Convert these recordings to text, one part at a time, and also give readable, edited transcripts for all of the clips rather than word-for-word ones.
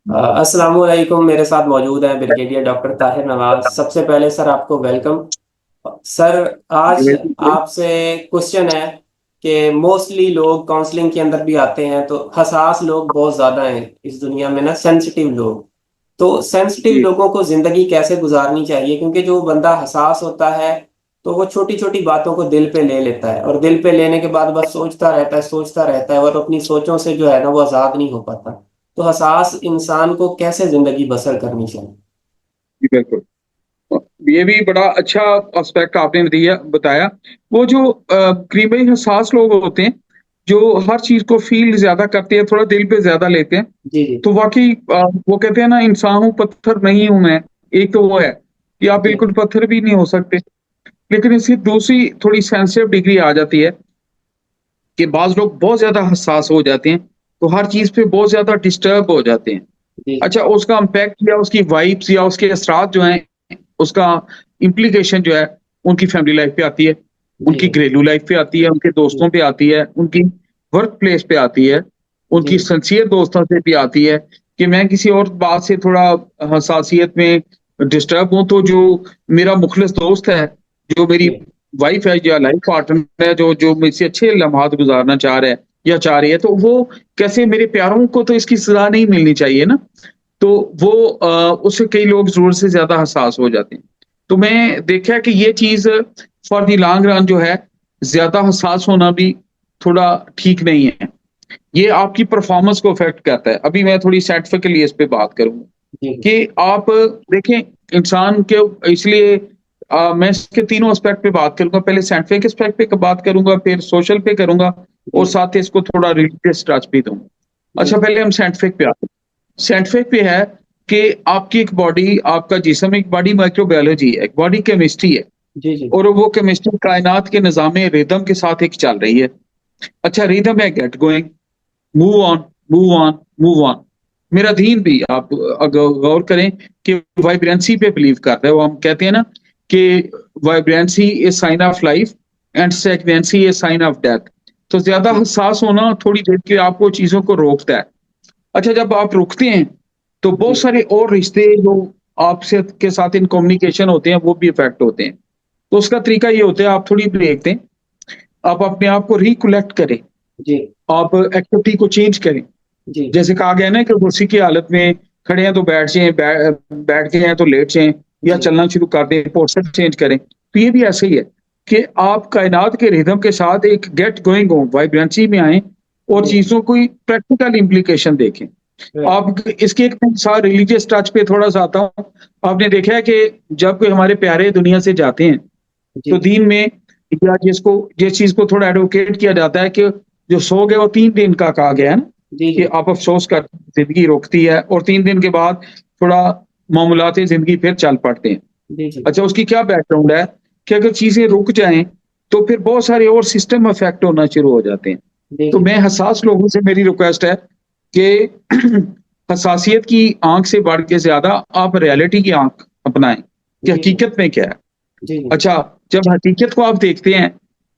अस्सलाम वालेकुम। मेरे साथ मौजूद हैं ब्रिगेडियर डॉक्टर ताहिर नवाज। सबसे पहले सर आपको वेलकम। सर, आज वेरी आपसे क्वेश्चन है कि मोस्टली लोग काउंसलिंग के अंदर भी आते हैं तो हसास लोग बहुत ज़्यादा हैं इस दुनिया में ना, सेंसिटिव लोग। तो सेंसिटिव जी। लोगों को ज़िंदगी कैसे गुजारनी चाहिए, क्योंकि जो बंदा हसास होता है तो वो छोटी छोटी बातों को दिल पे ले लेता है और दिल पे लेने के बाद बस सोचता रहता है और अपनी सोचों से जो है ना वो आज़ाद नहीं हो पाता। तो हसास इंसान को कैसे जिंदगी बसर करनी चाहिए? जी, बिल्कुल। ये भी बड़ा अच्छा एस्पेक्ट आपने दिया बताया। वो जो करीबी हसास लोग होते हैं, जो हर चीज़ को फ़ील ज़्यादा करते हैं, थोड़ा दिल पे ज़्यादा लेते हैं, जी जी। तो वाक़ई वो कहते हैं ना इंसान हूँ पत्थर नहीं हूँ मैं। एक तो वो है कि आप जी बिल्कुल पत्थर भी नहीं हो सकते। लेकिन इसकी दूसरी थोड़ी सेंसिटिव डिग्री आ जाती है कि बाज़ लोग बहुत ज़्यादा हसास हो जाते हैं, तो हर चीज़ पे बहुत ज़्यादा डिस्टर्ब हो जाते हैं। जी। जी अच्छा, उसका इम्पैक्ट या उसकी वाइब्स या उसके असरात जो हैं, उसका इम्प्लीकेशन जो है, उनकी फैमिली लाइफ़ पे आती है, जी। उनकी घरेलू लाइफ़ पे आती है, उनके जी दोस्तों पे आती है, उनकी वर्क प्लेस पे आती है, जी। उनकी सिंसियर दोस्तों से भी आती है कि मैं किसी और बात से थोड़ा हसासियत में डिस्टर्ब हूँ, तो जो मेरा मुख़लिस दोस्त है, जो मेरी जी वाइफ़ है या लाइफ़ पार्टनर है, जो जो मुझसे अच्छे लम्हात गुज़ारना चाह रहा है या चाह रही है, तो वो कैसे मेरे प्यारों को तो इसकी सज़ा नहीं मिलनी चाहिए ना। तो वो उससे कई लोग ज़रूरत से ज़्यादा हसास हो जाते हैं। तो मैं देखा है कि ये चीज़ फॉर द लॉन्ग रन जो है, ज़्यादा हसास होना भी थोड़ा ठीक नहीं है। ये आपकी परफ़ॉर्मेंस को अफ़ेक्ट करता है। अभी मैं थोड़ी साइंटिफिकली इस पे बात करूँगा जी। कि आप देखें इंसान के इसलिए मैं इसके तीनों एस्पेक्ट पे बात करूँगा। पहले साइंटिफिक एस्पेक्ट पे बात करूँगा, फिर सोशल पे करूँगा और जी साथ ही इसको थोड़ा रिलीजियस टच भी दूँगा। जी। अच्छा, पहले हम साइंटिफिक पे आते हैं। साइंटिफिक पे है कि आपकी एक बॉडी, आपका जिस्म एक बॉडी माइक्रोबायोलॉजी है, एक बॉडी केमिस्ट्री है जी जी। और वो केमिस्ट्री कायनात के निज़ाम रिदम के साथ एक चल रही है। अच्छा, रिदम है get going, move on, move on, move on. मेरा दीन भी आप गौर करें कि वाइब्रेंसी पे बिलीव करता है। वो हम कहते हैं ना कि vibrancy is sine of life and stagnancy is sine of death. तो ज़्यादा जी हसास होना थोड़ी देर के आपको चीज़ों को रोकता है। अच्छा, जब आप रुकते हैं, तो बहुत जी। सारे और रिश्ते जो आपसे के साथ इन कम्युनिकेशन होते हैं, वो भी इफ़ेक्ट होते हैं। तो उसका तरीका ये होता है, आप थोड़ी ब्रेक दें, आप अपने आप को रिकलेक्ट करें, जी आप एक्टिविटी को चेंज करें। जी। जैसे कहा गया है ना कि कुर्सी की हालत में खड़े हैं तो बैठ जाएँ, बैठ गए हैं तो लेट जाएँ या जी चलना शुरू कर दें, पोस्चर चेंज करें। तो ये भी ऐसे ही है कि आप कायनात के रिदम के साथ एक गेट गोइंग हो, वाइब्रेंसी में आएँ और जी। चीज़ों को प्रैक्टिकल इम्प्लीकेशन देखें। राइट। आप इसके एक साथ रिलीजियस टच पे थोड़ा-सा आता हूँ। आपने देखा है कि जब कोई हमारे प्यारे दुनिया से जाते हैं, जी तो दीन में या जिस चीज़ को थोड़ा एडवोकेट किया जाता है कि जो सोग है वो 3 दिन का कहा गया है ना, जी। कि जी आप अफ़सोस कर ज़िंदगी रुकती है और 3 दिन के बाद थोड़ा मामूलाते ज़िंदगी फिर चल पड़ते हैं। जी। जी अच्छा, उसकी क्या बैकग्राउंड है कि अगर चीज़ें रुक जाएँ, तो फिर बहुत सारे और सिस्टम इफ़ेक्ट होना शुरू हो जाते हैं। जी। तो जी। मैं हसास लोगों से मेरी रिक्वेस्ट है कि हसासियत की आँख से बढ़ के ज़्यादा आप रियलिटी की आँख अपनाएँ, कि जी। हकीकत में क्या है। जी। जी। अच्छा, जब हकीकत को आप देखते हैं,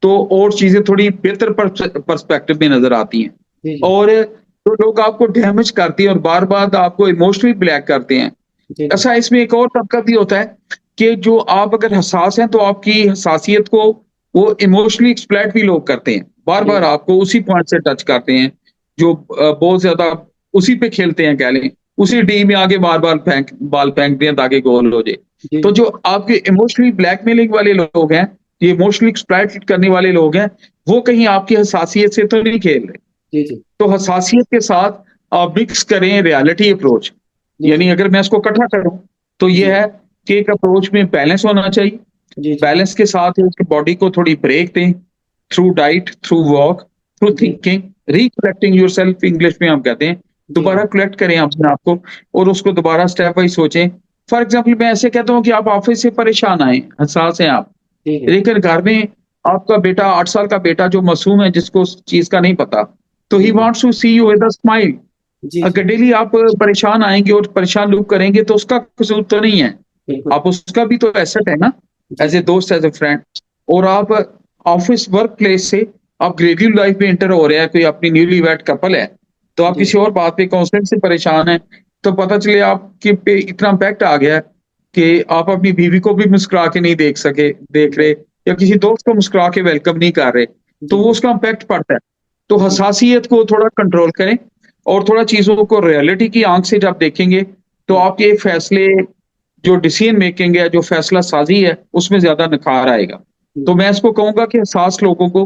तो और चीज़ें थोड़ी बेहतर पर्सपेक्टिव में नज़र आती हैं जी। जी और जो लोग आपको डैमेज करते हैं और बार-बार आपको इमोशनली ब्लैक करते हैं, जी। जी। अच्छा इसमें एक और तबका भी होता है कि जो आप अगर हसास हैं, तो आपकी हसासियत को वो इमोशनली एक्सप्लॉइट भी लोग करते हैं। जी। बार-बार आपको उसी पॉइंट से टच करते हैं, जो बहुत ज़्यादा उसी पे खेलते हैं कह लें, उसी डी में आके बार-बार बॉल फेंक दें ताकि गोल हो जाए। तो जी। जो आपके इमोशनली ब्लैकमेलिंग वाले लोग हैं, ये इमोशनली एक्सप्लॉइट करने वाले लोग हैं, वो कहीं आपकी हसासियत से तो नहीं खेल रहे। जी। जी। तो हसासियत के साथ आप मिक्स करें रियलिटी अप्रोच। जी। यानी अगर मैं इसको इकट्ठा करूँ, तो ये जी। है कि एक अप्रोच में बैलेंस होना चाहिए। जी। जी। बैलेंस के साथ उसकी बॉडी को थोड़ी ब्रेक दें, through diet, through walk, through जी। थिंकिंग, रिकलेक्टिंग योरसेल्फ इंग्लिश में हम कहते हैं। जी। दोबारा कलेक्ट करें अपने आप को और उसको दोबारा स्टेप वाइज़ सोचें। फॉर एग्ज़ाम्पल मैं ऐसे कहता हूँ कि आप ऑफ़िस से परेशान आए, हसास हैं आप, जी। जी। लेकिन घर में आपका बेटा 8 साल का बेटा जो मासूम है जिसको उस चीज़ का नहीं पता, तो ही जी। जी। Wants to see you with a smile. जी। अगर जी। डेली आप परेशान आएँगे और परेशान लुक करेंगे तो उसका कसूर तो नहीं है। बिल्कुल। आप उसका भी तो एसेट है ना, जी। एज़ अ दोस्त, एज़ अ फ्रेंड। और आप ऑफ़िस वर्क प्लेस से आप ग्रेजुअल लाइफ़ में एंटर हो रहे हैं, कोई अपनी न्यूली वेड कपल है, तो आप जी। किसी और बात पे काउंसलिंग से परेशान हैं, तो पता चले आपके पे इतना इम्पैक्ट आ गया है कि आप अपनी बीवी को भी मुस्कुरा के नहीं देख रहे, या किसी दोस्त को मुस्कुरा के वेलकम नहीं कर रहे, तो वो उसका इम्पैक्ट पड़ता है। तो हसासियत को थोड़ा कंट्रोल करें, और थोड़ा चीज़ों को रियलिटी की आँख से जब देखेंगे, तो आपके फैसले, जो डिसीजन मेकिंग है, जो फैसला साज़ी है, उसमें ज़्यादा निखार आएगा। तो मैं इसको कहूँगा कि हसास लोगों को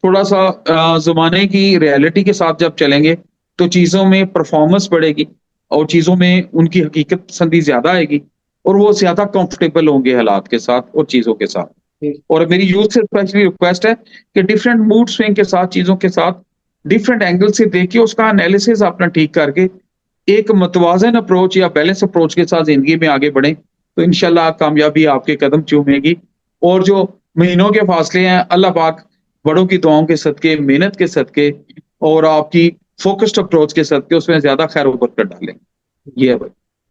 थोड़ा-सा ज़माने की रियलिटी के साथ जब चलेंगे, तो चीज़ों में परफ़ॉर्मेंस बढ़ेगी, और चीज़ों में उनकी हकीकत पसंदी ज़्यादा आएगी, और वो ज़्यादा कंफर्टेबल होंगे हालात के साथ और चीज़ों के साथ। और मेरी यूथ से स्पेशली रिक्वेस्ट है कि डिफरेंट मूड स्विंग के साथ, चीज़ों के साथ, डिफरेंट एंगल से देख के उसका एनालिसिस अपना ठीक करके, एक मतवाज़न अप्रोच या बैलेंस अप्रोच के साथ ज़िंदगी में आगे बढ़ें, तो इंशाल्लाह कामयाबी आपके कदम चूमेगी। और जो महीनों के फासले हैं, अल्लाह पाक बड़ों की दुआओं के सदके, मेहनत के सदके, और आपकी फ़ोकस्ड अप्रोच के सदके उसमें ज़्यादा खैर और बरकत डालें। ये है भाई।